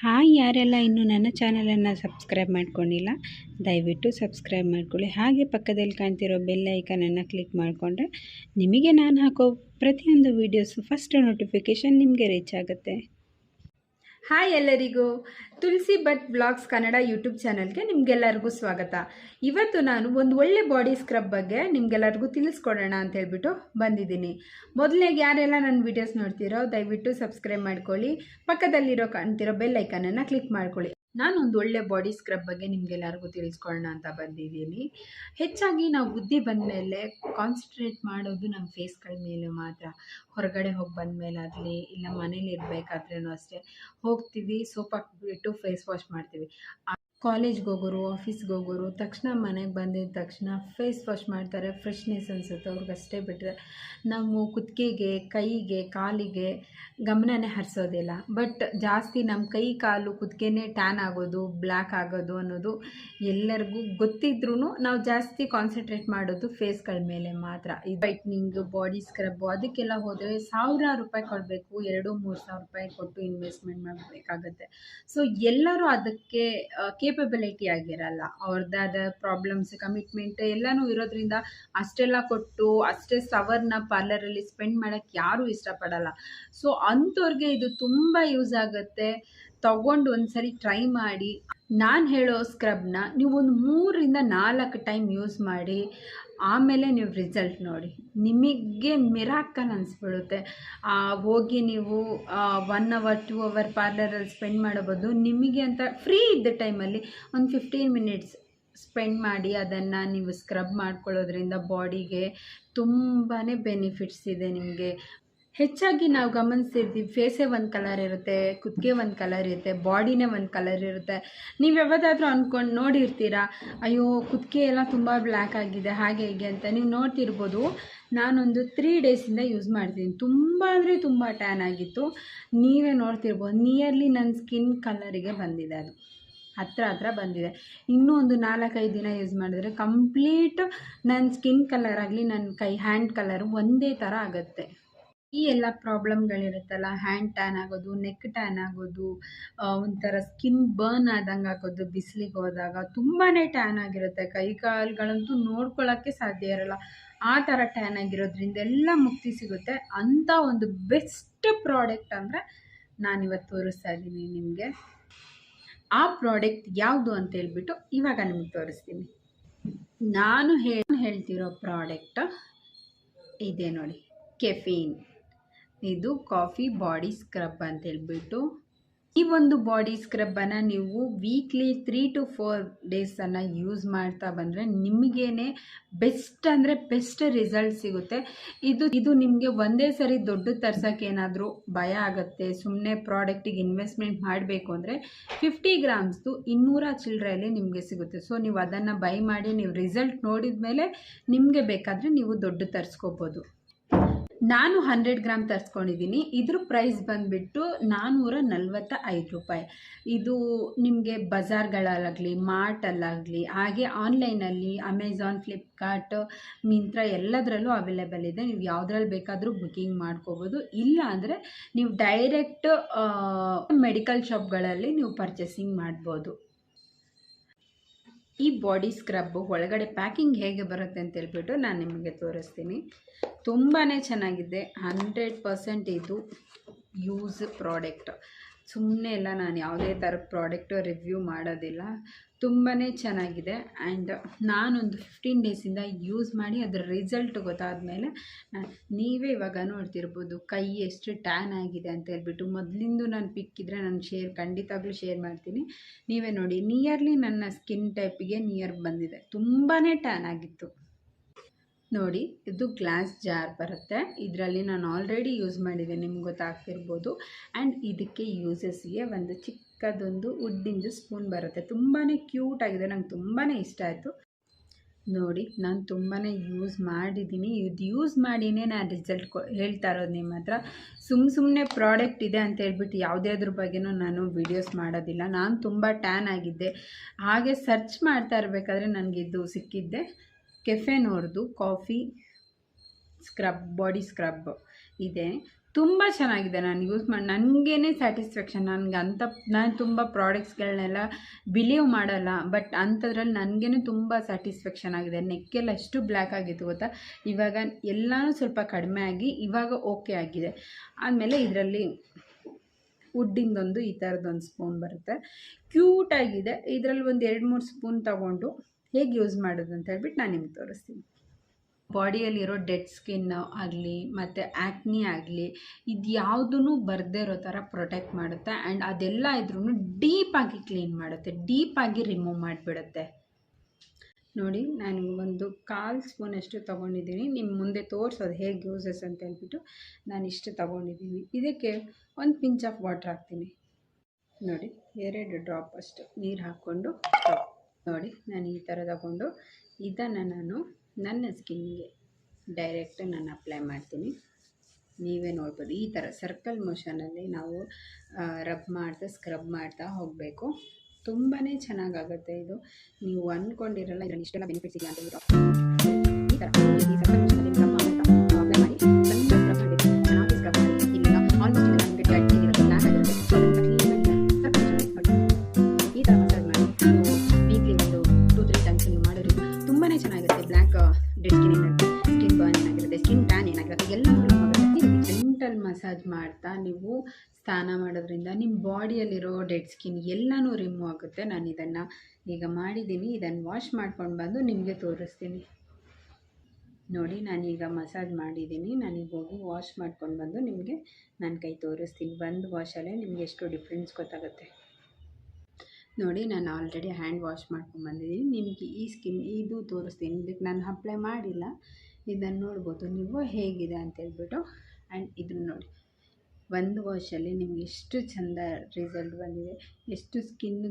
Hi, ಯಾರೆಲ್ಲ ಇನ್ನೂ ನನ್ನ ಚಾನಲನ್ನು ಸಬ್ಸ್ಕ್ರೈಬ್ ಮಾಡ್ಕೊಂಡಿಲ್ಲ ದಯವಿಟ್ಟು ಸಬ್ಸ್ಕ್ರೈಬ್ ಮಾಡ್ಕೊಳ್ಳಿ. ಹಾಗೆ ಪಕ್ಕದಲ್ಲಿ ಕಾಣ್ತಿರೋ ಬೆಲ್ ಐಕನನ್ನು ಕ್ಲಿಕ್ ಮಾಡಿಕೊಂಡ್ರೆ ನಿಮಗೆ ನಾನು ಹಾಕೋ ಪ್ರತಿಯೊಂದು ವೀಡಿಯೋಸು ಫಸ್ಟ್ ನೋಟಿಫಿಕೇಷನ್ ನಿಮಗೆ ರೀಚ್ ಆಗುತ್ತೆ. ಹಾಯ್ ಎಲ್ಲರಿಗೂ, ತುಳಸಿ ಭಟ್ ಬ್ಲಾಗ್ಸ್ ಕನ್ನಡ ಯೂಟ್ಯೂಬ್ ಚಾನಲ್ಗೆ ನಿಮಗೆಲ್ಲರಿಗೂ ಸ್ವಾಗತ. ಇವತ್ತು ನಾನು ಒಂದು ಒಳ್ಳೆ ಬಾಡಿ ಸ್ಕ್ರಬ್ ಬಗ್ಗೆ ನಿಮಗೆಲ್ಲರಿಗೂ ತಿಳಿಸ್ಕೊಡೋಣ ಅಂತ ಹೇಳ್ಬಿಟ್ಟು ಬಂದಿದ್ದೀನಿ. ಮೊದಲಿಗೆ ಯಾರೆಲ್ಲ ನನ್ನ ವೀಡಿಯೋಸ್ ನೋಡ್ತೀರೋ ದಯವಿಟ್ಟು ಸಬ್ಸ್ಕ್ರೈಬ್ ಮಾಡ್ಕೊಳ್ಳಿ, ಪಕ್ಕದಲ್ಲಿರೋ ಕಾಣ್ತಿರೋ ಬೆಲ್ ಐಕನನ್ನು ಕ್ಲಿಕ್ ಮಾಡ್ಕೊಳ್ಳಿ. ನಾನೊಂದು ಒಳ್ಳೆ ಬಾಡಿ ಸ್ಕ್ರಬ್ ಬಗ್ಗೆ ನಿಮಗೆಲ್ಲರಿಗೂ ತಿಳಿಸ್ಕೊಳ್ಳೋಣ ಅಂತ ಬಂದಿದ್ದೀನಿ. ಹೆಚ್ಚಾಗಿ ನಾವು ಬುದ್ಧಿ ಬಂದ ಮೇಲೆ ಕಾನ್ಸಂಟ್ರೇಟ್ ಮಾಡೋದು ನಮ್ಮ ಫೇಸ್ಗಳ ಮೇಲೆ ಮಾತ್ರ. ಹೊರಗಡೆ ಹೋಗಿ ಬಂದ ಮೇಲಾಗಲಿ ಇಲ್ಲ ಮನೇಲಿ ಇರಬೇಕಾದ್ರೂ ಅಷ್ಟೇ, ಹೋಗ್ತೀವಿ ಸೋಪ್ ಹಾಕ್ಬಿಟ್ಟು ಫೇಸ್ ವಾಶ್ ಮಾಡ್ತೀವಿ. ಕಾಲೇಜ್ಗೆ ಹೋಗೋರು, ಆಫೀಸ್ಗೆ ಹೋಗೋರು ತಕ್ಷಣ ಮನೆಗೆ ಬಂದಿದ್ದ ತಕ್ಷಣ ಫೇಸ್ ವಾಶ್ ಮಾಡ್ತಾರೆ, ಫ್ರೆಶ್ನೆಸ್ ಅನಿಸುತ್ತೆ ಅವ್ರಿಗಷ್ಟೇ. ಬಿಟ್ಟರೆ ನಾವು ಕುತ್ತಿಗೆಗೆ, ಕೈಗೆ, ಕಾಲಿಗೆ ಗಮನನೇ ಹರಿಸೋದಿಲ್ಲ. ಬಟ್ ಜಾಸ್ತಿ ನಮ್ಮ ಕೈ ಕಾಲು ಕುತ್ತಿಗೆನೇ ಟ್ಯಾನ್ ಆಗೋದು, ಬ್ಲ್ಯಾಕ್ ಆಗೋದು ಅನ್ನೋದು ಎಲ್ಲರಿಗೂ ಗೊತ್ತಿದ್ರೂ ನಾವು ಜಾಸ್ತಿ ಕಾನ್ಸಂಟ್ರೇಟ್ ಮಾಡೋದು ಫೇಸ್ಗಳ ಮೇಲೆ ಮಾತ್ರ. ಈ ವೈಟ್ನಿಂಗ್, ಬಾಡಿ ಸ್ಕ್ರಬ್ಬು ಅದಕ್ಕೆಲ್ಲ ಹೋದರೆ ಸಾವಿರಾರು ರೂಪಾಯಿ ಕೊಡಬೇಕು, 2-3 ಸಾವಿರ ರೂಪಾಯಿ ಕೊಟ್ಟು ಇನ್ವೆಸ್ಟ್ಮೆಂಟ್ ಮಾಡಬೇಕಾಗತ್ತೆ. ಸೊ ಎಲ್ಲರೂ ಅದಕ್ಕೆ ಕೇಪಬಿಲಿಟಿ ಆಗಿರಲ್ಲ. ಅವ್ರದ್ದಾದ ಪ್ರಾಬ್ಲಮ್ಸ್, ಕಮಿಟ್ಮೆಂಟ್ ಎಲ್ಲನೂ ಇರೋದ್ರಿಂದ ಅಷ್ಟೆಲ್ಲ ಕೊಟ್ಟು ಅಷ್ಟೇ ಸವರ್ನ ಪಾರ್ಲರಲ್ಲಿ ಸ್ಪೆಂಡ್ ಮಾಡೋಕ್ಕೆ ಯಾರೂ ಇಷ್ಟಪಡಲ್ಲ. ಸೊ ಅಂಥವ್ರಿಗೆ ಇದು ತುಂಬ ಯೂಸ್ ಆಗುತ್ತೆ. ತಗೊಂಡು ಒಂದ್ಸರಿ ಟ್ರೈ ಮಾಡಿ. ನಾನು ಹೇಳೋ ಸ್ಕ್ರಬ್ನ ನೀವು ಒಂದು 3-4 ಟೈಮ್ ಯೂಸ್ ಮಾಡಿ, ಆಮೇಲೆ ನೀವು ರಿಸಲ್ಟ್ ನೋಡಿ, ನಿಮಗೆ ಮಿರಾಕಲ್ ಅನಿಸ್ಬಿಡುತ್ತೆ. ಹೋಗಿ ನೀವು 1 ಅವರ್ 2 ಅವರ್ ಪಾರ್ಲರಲ್ಲಿ ಸ್ಪೆಂಡ್ ಮಾಡಬಹುದು. ನಿಮಗೆ ಅಂತ ಫ್ರೀ ಇದ್ದ ಟೈಮಲ್ಲಿ ಒಂದು 15 ಮಿನಿಟ್ಸ್ ಸ್ಪೆಂಡ್ ಮಾಡಿ ಅದನ್ನು ನೀವು ಸ್ಕ್ರಬ್ ಮಾಡ್ಕೊಳ್ಳೋದ್ರಿಂದ ಬಾಡಿಗೆ ತುಂಬಾ ಬೆನಿಫಿಟ್ಸ್ ಇದೆ ನಿಮಗೆ. ಹೆಚ್ಚಾಗಿ ನಾವು ಗಮನಿಸ್ತಿರ್ತೀವಿ, ಫೇಸೇ ಒಂದು ಕಲರ್ ಇರುತ್ತೆ, ಕುತ್ತಿಗೆ ಒಂದು ಕಲರ್ ಇರುತ್ತೆ, ಬಾಡಿನೇ ಒಂದು ಕಲರ್ ಇರುತ್ತೆ. ನೀವು ಯಾವತ್ತಾದರೂ ಅಂದ್ಕೊಂಡು ನೋಡಿರ್ತೀರಾ, ಅಯ್ಯೋ ಕುತ್ತಿಗೆ ಎಲ್ಲ ತುಂಬ ಬ್ಲ್ಯಾಕ್ ಆಗಿದೆ ಹಾಗೆ ಹೀಗೆ ಅಂತ. ನೀವು ನೋಡ್ತಿರ್ಬೋದು, ನಾನೊಂದು 3 ಡೇಸಿಂದ ಯೂಸ್ ಮಾಡ್ತೀನಿ. ತುಂಬ ಅಂದರೆ ತುಂಬ ಟ್ಯಾನ್ ಆಗಿತ್ತು. ನೀವೇ ನೋಡ್ತಿರ್ಬೋದು, ನಿಯರ್ಲಿ ನನ್ನ ಸ್ಕಿನ್ ಕಲರಿಗೆ ಬಂದಿದೆ, ಅದು ಹತ್ರ ಬಂದಿದೆ. ಇನ್ನೂ ಒಂದು 4-5 ದಿನ ಯೂಸ್ ಮಾಡಿದ್ರೆ ಕಂಪ್ಲೀಟ್ ನನ್ನ ಸ್ಕಿನ್ ಕಲರ್ ಆಗಲಿ ನನ್ನ ಕೈ ಹ್ಯಾಂಡ್ ಕಲರು ಒಂದೇ ಥರ ಆಗುತ್ತೆ. ಈ ಎಲ್ಲ ಪ್ರಾಬ್ಲಮ್ಗಳಿರುತ್ತಲ್ಲ, ಹ್ಯಾಂಡ್ ಟ್ಯಾನ್ ಆಗೋದು, ನೆಕ್ ಟ್ಯಾನ್ ಆಗೋದು, ಒಂಥರ ಸ್ಕಿನ್ ಬರ್ನ್ ಆದಂಗೆ ಆಗೋದು, ಬಿಸಿಲಿಗೆ ಹೋದಾಗ ತುಂಬಾ ಟ್ಯಾನ್ ಆಗಿರುತ್ತೆ. ಕೈ ಕಾಲುಗಳಂತೂ ನೋಡ್ಕೊಳ್ಳೋಕ್ಕೆ ಸಾಧ್ಯ ಇರಲ್ಲ, ಆ ಥರ ಟ್ಯಾನ್ ಆಗಿರೋದ್ರಿಂದ ಎಲ್ಲ ಮುಕ್ತಿ ಸಿಗುತ್ತೆ. ಅಂಥ ಒಂದು ಬೆಸ್ಟ್ ಪ್ರಾಡಕ್ಟ್ ಅಂದರೆ ನಾನಿವತ್ತು ತೋರಿಸ್ತಾ ಇದ್ದೀನಿ ನಿಮಗೆ. ಆ ಪ್ರಾಡಕ್ಟ್ ಯಾವುದು ಅಂತ ಹೇಳ್ಬಿಟ್ಟು ಇವಾಗ ನಿಮಗೆ ತೋರಿಸ್ತೀನಿ. ನಾನು ಹೇಳ್ತಿರೋ ಪ್ರಾಡಕ್ಟ್ ಇದೆ ನೋಡಿ, ಕೆಫೀನ್. ಇದು ಕಾಫಿ ಬಾಡಿ ಸ್ಕ್ರಬ್ ಅಂತ ಹೇಳ್ಬಿಟ್ಟು. ಈ ಒಂದು ಬಾಡಿ ಸ್ಕ್ರಬ್ಬನ್ನು ನೀವು ವೀಕ್ಲಿ 3 to 4 ಡೇಸನ್ನು ಯೂಸ್ ಮಾಡ್ತಾ ಬಂದರೆ ನಿಮಗೇನೆ ಬೆಸ್ಟ್ ಅಂದರೆ ಬೆಸ್ಟ್ ರಿಸಲ್ಟ್ ಸಿಗುತ್ತೆ. ಇದು ನಿಮಗೆ ಒಂದೇ ಸರಿ ದೊಡ್ಡ ತರ್ಸೋಕ್ಕೆ ಏನಾದರೂ ಭಯ ಆಗುತ್ತೆ, ಸುಮ್ಮನೆ ಪ್ರಾಡಕ್ಟಿಗೆ ಇನ್ವೆಸ್ಟ್ಮೆಂಟ್ ಮಾಡಬೇಕು ಅಂದರೆ 50 ಗ್ರಾಮ್ಸ್ದು 200 ಚಿಲ್ಲರೆಯಲ್ಲಿ ನಿಮಗೆ ಸಿಗುತ್ತೆ. ಸೊ ನೀವು ಅದನ್ನು ಬೈ ಮಾಡಿ ನೀವು ರಿಸಲ್ಟ್ ನೋಡಿದ ಮೇಲೆ ನಿಮಗೆ ಬೇಕಾದರೆ ನೀವು ದೊಡ್ಡ ತರಿಸ್ಕೋಬೋದು. ನಾನು 100 ಗ್ರಾಮ್ ತರಿಸ್ಕೊಂಡಿದ್ದೀನಿ. ಇದ್ರ ಪ್ರೈಸ್ ಬಂದುಬಿಟ್ಟು 445 ರೂಪಾಯಿ. ಇದು ನಿಮಗೆ ಬಜಾರ್ಗಳಲ್ಲಾಗಲಿ, ಮಾರ್ಟಲ್ಲಾಗಲಿ, ಹಾಗೆ ಆನ್ಲೈನಲ್ಲಿ ಅಮೆಝಾನ್, ಫ್ಲಿಪ್ಕಾರ್ಟ್, ಮಿಂತ್ರಾ ಎಲ್ಲದರಲ್ಲೂ ಅವೈಲೇಬಲ್ ಇದೆ. ನೀವು ಯಾವುದ್ರಲ್ಲಿ ಬೇಕಾದರೂ ಬುಕ್ಕಿಂಗ್ ಮಾಡ್ಕೋಬೋದು. ಇಲ್ಲ ಅಂದರೆ ನೀವು ಡೈರೆಕ್ಟ್ ಮೆಡಿಕಲ್ ಶಾಪ್ಗಳಲ್ಲಿ ನೀವು ಪರ್ಚೇಸಿಂಗ್ ಮಾಡ್ಬೋದು. ಈ ಬಾಡಿ ಸ್ಕ್ರಬ್ಬು ಒಳಗಡೆ ಪ್ಯಾಕಿಂಗ್ ಹೇಗೆ ಬರುತ್ತೆ ಅಂತ ಹೇಳ್ಬಿಟ್ಟು ನಾನು ನಿಮಗೆ ತೋರಿಸ್ತೀನಿ. ತುಂಬಾ ಚೆನ್ನಾಗಿದೆ. 100% ಇದು ಯೂಸ್ ಪ್ರಾಡಕ್ಟ್. ಸುಮ್ಮನೆ ಎಲ್ಲ ನಾನು ಯಾವುದೇ ಥರ ಪ್ರಾಡಕ್ಟು ರಿವ್ಯೂ ಮಾಡೋದಿಲ್ಲ. ತುಂಬಾ ಚೆನ್ನಾಗಿದೆ. ಆ್ಯಂಡ್ ನಾನೊಂದು 15 ಡೇಸಿಂದ ಯೂಸ್ ಮಾಡಿ ಅದರ ರಿಸಲ್ಟ್ ಗೊತ್ತಾದ ಮೇಲೆ ನೀವೇ ಇವಾಗ ನೋಡ್ತಿರ್ಬೋದು ಕೈ ಎಷ್ಟು ಟ್ಯಾನ್ ಆಗಿದೆ ಅಂತ ಹೇಳ್ಬಿಟ್ಟು. ಮೊದಲಿಂದು ನಾನು ಪಿಕ್ಕಿದ್ರೆ ನಾನು ಖಂಡಿತವಾಗ್ಲೂ ಶೇರ್ ಮಾಡ್ತೀನಿ. ನೀವೇ ನೋಡಿ, ನಿಯರ್ಲಿ ನನ್ನ ಸ್ಕಿನ್ ಟೈಪಿಗೆ ನಿಯರ್ ಬಂದಿದೆ. ತುಂಬಾ ಟ್ಯಾನ್ ಆಗಿತ್ತು ನೋಡಿ. ಇದು ಗ್ಲಾಸ್ ಜಾರ್ ಬರುತ್ತೆ, ಇದರಲ್ಲಿ ನಾನು ಆಲ್ರೆಡಿ ಯೂಸ್ ಮಾಡಿದೆ, ನಿಮ್ಗೆ ಗೊತ್ತಾಗ್ತಿರ್ಬೋದು. ಆ್ಯಂಡ್ ಇದಕ್ಕೆ ಯೂಸಸ್ಗೆ ಒಂದು ಚಿಕ್ಕದೊಂದು ವುಡ್ಡಿಂದು ಸ್ಪೂನ್ ಬರುತ್ತೆ. ತುಂಬಾ ಕ್ಯೂಟ್ ಆಗಿದೆ, ನಂಗೆ ತುಂಬಾ ಇಷ್ಟ ಆಯಿತು ನೋಡಿ. ನಾನು ತುಂಬಾ ಯೂಸ್ ಮಾಡಿದ್ದೀನಿ. ಇದು ಯೂಸ್ ಮಾಡಿನೇ ನಾನು ರಿಸಲ್ಟ್ ಹೇಳ್ತಾ ಇರೋದು ನಿಮ್ಮ ಹತ್ರ. ಸುಮ್ಮನೆ ಪ್ರಾಡಕ್ಟ್ ಇದೆ ಅಂತ ಹೇಳ್ಬಿಟ್ಟು ಯಾವುದಾದ್ರ ಬಗ್ಗೆನೂ ನಾನು ವೀಡಿಯೋಸ್ ಮಾಡೋದಿಲ್ಲ. ನಾನು ತುಂಬ ಟ್ಯಾನ್ ಆಗಿದ್ದೆ, ಹಾಗೆ ಸರ್ಚ್ ಮಾಡ್ತಾ ಇರಬೇಕಾದ್ರೆ ನನಗಿದು ಸಿಕ್ಕಿದ್ದೆ. ಕೆಫೆನೋರ್ದು ಕಾಫಿ ಸ್ಕ್ರಬ್ ಬಾಡಿ ಸ್ಕ್ರಬ್ ಇದೆ. ತುಂಬ ಚೆನ್ನಾಗಿದೆ. ನಾನು ಯೂಸ್ ಮಾಡಿ ನನಗೇನೆ ಸ್ಯಾಟಿಸ್ಫ್ಯಾಕ್ಷನ್. ನಾನು ತುಂಬ ಪ್ರಾಡಕ್ಟ್ಸ್ಗಳನ್ನೆಲ್ಲ ಬಿಲೀವ್ ಮಾಡಲ್ಲ, ಬಟ್ ಅಂಥದ್ರಲ್ಲಿ ನನಗೇನೆ ತುಂಬ ಸ್ಯಾಟಿಸ್ಫ್ಯಾಕ್ಷನ್ ಆಗಿದೆ. ನೆಕ್ಕೆಲ್ಲ ಎಷ್ಟು ಬ್ಲ್ಯಾಕ್ ಆಗಿತ್ತು ಗೊತ್ತಾ, ಇವಾಗ ಎಲ್ಲನೂ ಸ್ವಲ್ಪ ಕಡಿಮೆ ಆಗಿ ಇವಾಗ ಓಕೆ ಆಗಿದೆ. ಆದಮೇಲೆ ಇದರಲ್ಲಿ ವುಡ್ಡಿಂದೊಂದು ಈ ಥರದ್ದೊಂದು ಸ್ಪೂನ್ ಬರುತ್ತೆ, ಕ್ಯೂಟಾಗಿದೆ. ಇದರಲ್ಲಿ ಒಂದು 2-3 ಸ್ಪೂನ್ ತೊಗೊಂಡು ಹೇಗೆ ಯೂಸ್ ಮಾಡೋದು ಅಂತ ಹೇಳ್ಬಿಟ್ಟು ನಾನು ನಿಮ್ಗೆ ತೋರಿಸ್ತೀನಿ. ಬಾಡಿಯಲ್ಲಿರೋ ಡೆಡ್ ಸ್ಕಿನ್ ಆಗಲಿ ಮತ್ತು ಆ್ಯಕ್ನಿ ಆಗಲಿ ಇದು ಯಾವುದೂ ಬರದೇ ಇರೋ ಥರ ಪ್ರೊಟೆಕ್ಟ್ ಮಾಡುತ್ತೆ. ಆ್ಯಂಡ್ ಅದೆಲ್ಲ ಇದ್ರೂ ಡೀಪಾಗಿ ಕ್ಲೀನ್ ಮಾಡುತ್ತೆ, ಡೀಪಾಗಿ ರಿಮೂವ್ ಮಾಡಿಬಿಡುತ್ತೆ. ನೋಡಿ, ನಾನು ಒಂದು 1/4 ಸ್ಪೂನಷ್ಟು ತೊಗೊಂಡಿದ್ದೀನಿ. ನಿಮ್ಮ ಮುಂದೆ ತೋರಿಸೋದು ಹೇಗೆ ಯೂಸಸ್ ಅಂತ ಹೇಳ್ಬಿಟ್ಟು ನಾನು ಇಷ್ಟು ತೊಗೊಂಡಿದ್ದೀನಿ. ಇದಕ್ಕೆ ಒಂದು ಪಿಂಚ್ ಆಫ್ ವಾಟ್ರ್ ಹಾಕ್ತೀನಿ. ನೋಡಿ, 2 ಡ್ರಾಪ್ ಅಷ್ಟು ನೀರು ಹಾಕ್ಕೊಂಡು ನೋಡಿ ನಾನು ಈ ಥರ ತಗೊಂಡು ಇದನ್ನು ನಾನು ನನ್ನ ಸ್ಕಿನ್ಗೆ ಡೈರೆಕ್ಟ್ ನಾನು ಅಪ್ಲೈ ಮಾಡ್ತೀನಿ. ನೀವೇ ನೋಡ್ಬೋದು, ಈ ಥರ ಸರ್ಕಲ್ ಮೋಷನಲ್ಲಿ ನಾವು ಸ್ಕ್ರಬ್ ಮಾಡ್ತಾ ಹೋಗಬೇಕು. ತುಂಬಾ ಚೆನ್ನಾಗಾಗುತ್ತೆ ಇದು. ನೀವು ಅಂದ್ಕೊಂಡಿರಲ್ಲ ಇದರಲ್ಲಿ ಇಷ್ಟೆಲ್ಲ ಬೆನಿಫಿಟ್ಸ್ ಇದೆ ಅಂತ ಹೇಳ್ಬಿಟ್ಟು. ಈ ಥರ ಈ ಸರ್ಕಲ್ ಮೋಷನಲ್ಲಿ ಸ್ಕ್ರಬ್ ಮಾಡ್ತಾ ಅಪ್ಲೈ ಮಾಡಿ ಸ್ವಲ್ಪ ಸ್ಕ್ರಬ್ ಮಾಡಬೇಕು. ಚೆನ್ನಾಗಿ ಸ್ಕ್ರಬ್ ಮಾಡಿ ಇಲ್ಲಿಂದ ಆಲ್ಮೋಸ್ಟ್ ಇಲ್ಲ ನಮಗೆ ಗಟ್ಟಿ ಇರುತ್ತೆ, ಬ್ಲ್ಯಾಕ್ ಆಗಿರುತ್ತೆ. ಸೊ ಅದನ್ನು ಕ್ಲೀನಾಗಿ ಸರ್ಕಲ್ ಮೋಷನಲ್ಲಿ ಈ ಥರ ಮಸಾಜ್ ಮಾಡಿ ನೀವು ವೀಕ್ಲಿ ಒಂದು 2-3 ಟೈಮ್ಸ್ ನೀವು ಮಾಡೋದ್ರಿಂದ ತುಂಬಾ ಚೆನ್ನಾಗಿರುತ್ತೆ. ಬ್ಲ್ಯಾಕ್ ಡೆಡ್ ಸ್ಕಿನ್ ಏನಾಗುತ್ತೆ, ಸ್ಕಿನ್ ಬರ್ನ್ ಏನಾಗಿರುತ್ತೆ, ಸ್ಕಿನ್ ಟ್ಯಾನ್ ಏನಾಗಿರುತ್ತೆ ಎಲ್ಲವೂ ಜೆಂಟಲ್ ಮಸಾಜ್ ಮಾಡ್ತಾ ನೀವು ಸ್ನಾನ ಮಾಡೋದ್ರಿಂದ ನಿಮ್ಮ ಬಾಡಿಯಲ್ಲಿರೋ ಡೆಡ್ ಸ್ಕಿನ್ ಎಲ್ಲನೂ ರಿಮೂವ್ ಆಗುತ್ತೆ. ನಾನು ಇದನ್ನು ಈಗ ಮಾಡಿದ್ದೀನಿ. ಇದನ್ನು ವಾಶ್ ಮಾಡ್ಕೊಂಡು ಬಂದು ನಿಮಗೆ ತೋರಿಸ್ತೀನಿ. ನೋಡಿ, ನಾನೀಗ ಮಸಾಜ್ ಮಾಡಿದ್ದೀನಿ. ನಾನೀಗ ಹೋಗಿ ವಾಶ್ ಮಾಡ್ಕೊಂಡು ಬಂದು ನಿಮಗೆ ನನ್ನ ಕೈ ತೋರಿಸ್ತೀನಿ. ಒಂದು ವಾಶಲ್ಲೇ ನಿಮಗೆ ಎಷ್ಟು ಡಿಫ್ರೆನ್ಸ್ ಗೊತ್ತಾಗುತ್ತೆ. ನೋಡಿ, ನಾನು ಆಲ್ರೆಡಿ ಹ್ಯಾಂಡ್ ವಾಶ್ ಮಾಡ್ಕೊಂಡು ಬಂದಿದ್ದೀನಿ. ನಿಮಗೆ ಈ ಸ್ಕಿನ್ ಇದು ತೋರಿಸ್ತೀನಿ. ಇದಕ್ಕೆ ನಾನು ಅಪ್ಲೈ ಮಾಡಿಲ್ಲ. ಇದನ್ನು ನೋಡ್ಬೋದು ನೀವು ಹೇಗಿದೆ ಅಂತೇಳ್ಬಿಟ್ಟು. ಆ್ಯಂಡ್ ಇದನ್ನು ನೋಡಿ, ಒಂದು ವಾಶಲ್ಲಿ ನಿಮ್ಗೆ ಎಷ್ಟು ಚೆಂದ ರಿಸಲ್ಟ್ ಬಂದಿದೆ, ಎಷ್ಟು ಸ್ಕಿನ್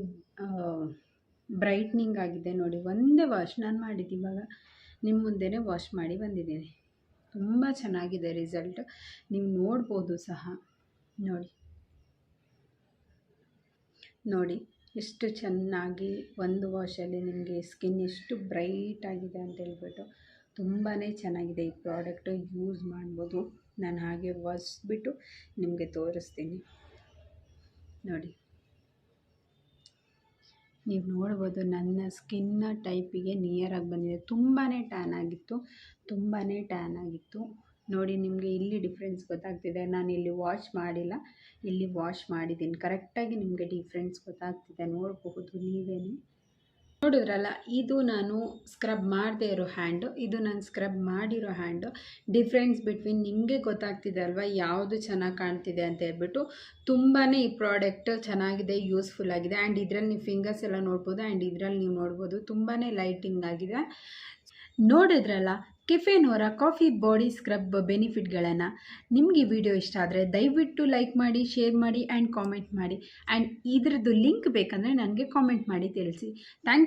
ಬ್ರೈಟ್ನಿಂಗ್ ಆಗಿದೆ ನೋಡಿ. ಒಂದೇ ವಾಶ್ ನಾನು ಮಾಡಿದ್ದು, ಇವಾಗ ನಿಮ್ಮ ಮುಂದೆನೇ ವಾಶ್ ಮಾಡಿ ಬಂದಿದ್ದೀನಿ. ತುಂಬ ಚೆನ್ನಾಗಿದೆ ರಿಸಲ್ಟ್, ನೀವು ನೋಡ್ಬೋದು ಸಹ. ನೋಡಿ ಎಷ್ಟು ಚೆನ್ನಾಗಿ ಒಂದು ವಾಶಲ್ಲಿ ನಿಮಗೆ ಸ್ಕಿನ್ ಎಷ್ಟು ಬ್ರೈಟ್ ಆಗಿದೆ ಅಂತ ಹೇಳ್ಬಿಟ್ಟು. ತುಂಬಾ ಚೆನ್ನಾಗಿದೆ ಈ ಪ್ರಾಡಕ್ಟು, ಯೂಸ್ ಮಾಡ್ಬೋದು. ನಾನು ಹಾಗೆ ಒರೆಸ್ಬಿಟ್ಟು ನಿಮಗೆ ತೋರಿಸ್ತೀನಿ. ನೋಡಿ, ನೀವು ನೋಡ್ಬೋದು ನನ್ನ ಸ್ಕಿನ್ನ ಟೈಪಿಗೆ ನಿಯರಾಗಿ ಬಂದಿದೆ. ತುಂಬಾ ಟ್ಯಾನ್ ಆಗಿತ್ತು. ನೋಡಿ, ನಿಮಗೆ ಇಲ್ಲಿ ಡಿಫ್ರೆನ್ಸ್ ಗೊತ್ತಾಗ್ತಿದೆ. ನಾನು ಇಲ್ಲಿ ವಾಶ್ ಮಾಡಿಲ್ಲ, ಇಲ್ಲಿ ವಾಶ್ ಮಾಡಿದ್ದೀನಿ. ಕರೆಕ್ಟಾಗಿ ನಿಮಗೆ ಡಿಫ್ರೆನ್ಸ್ ಗೊತ್ತಾಗ್ತಿದೆ, ನೋಡಬಹುದು ನೀವೇ. ನೋಡಿದ್ರಲ್ಲ, ಇದು ನಾನು ಸ್ಕ್ರಬ್ ಮಾಡದೇ ಇರೋ ಹ್ಯಾಂಡು, ಇದು ನಾನು ಸ್ಕ್ರಬ್ ಮಾಡಿರೋ ಹ್ಯಾಂಡು. ಡಿಫ್ರೆನ್ಸ್ ಬಿಟ್ವೀನ್ ನಿಮಗೆ ಗೊತ್ತಾಗ್ತಿದೆ ಅಲ್ವಾ ಯಾವುದು ಚೆನ್ನಾಗಿ ಕಾಣ್ತಿದೆ ಅಂತ ಹೇಳ್ಬಿಟ್ಟು. ತುಂಬಾ ಈ ಪ್ರಾಡಕ್ಟ್ ಚೆನ್ನಾಗಿದೆ, ಯೂಸ್ಫುಲ್ ಆಗಿದೆ. ಆ್ಯಂಡ್ ಇದರಲ್ಲಿ ನೀವು ಫಿಂಗರ್ಸ್ ಎಲ್ಲ ನೋಡ್ಬೋದು. ಆ್ಯಂಡ್ ಇದರಲ್ಲಿ ನೀವು ನೋಡ್ಬೋದು ತುಂಬಾ ಲೈಟಿಂಗ್ ಆಗಿದೆ. ನೋಡಿದ್ರಲ್ಲ ಕೆಫೆನೋರ ಕಾಫಿ ಬಾಡಿ ಸ್ಕ್ರಬ್ ಬೆನಿಫಿಟ್ಗಳನ್ನು. ನಿಮಗೆ ಈ ವಿಡಿಯೋ ಇಷ್ಟ ಆದರೆ ದಯವಿಟ್ಟು ಲೈಕ್ ಮಾಡಿ, ಶೇರ್ ಮಾಡಿ ಆ್ಯಂಡ್ ಕಾಮೆಂಟ್ ಮಾಡಿ. ಆ್ಯಂಡ್ ಇದ್ರದ್ದು ಲಿಂಕ್ ಬೇಕಂದರೆ ನನಗೆ ಕಾಮೆಂಟ್ ಮಾಡಿ ತಿಳಿಸಿ. Thank you.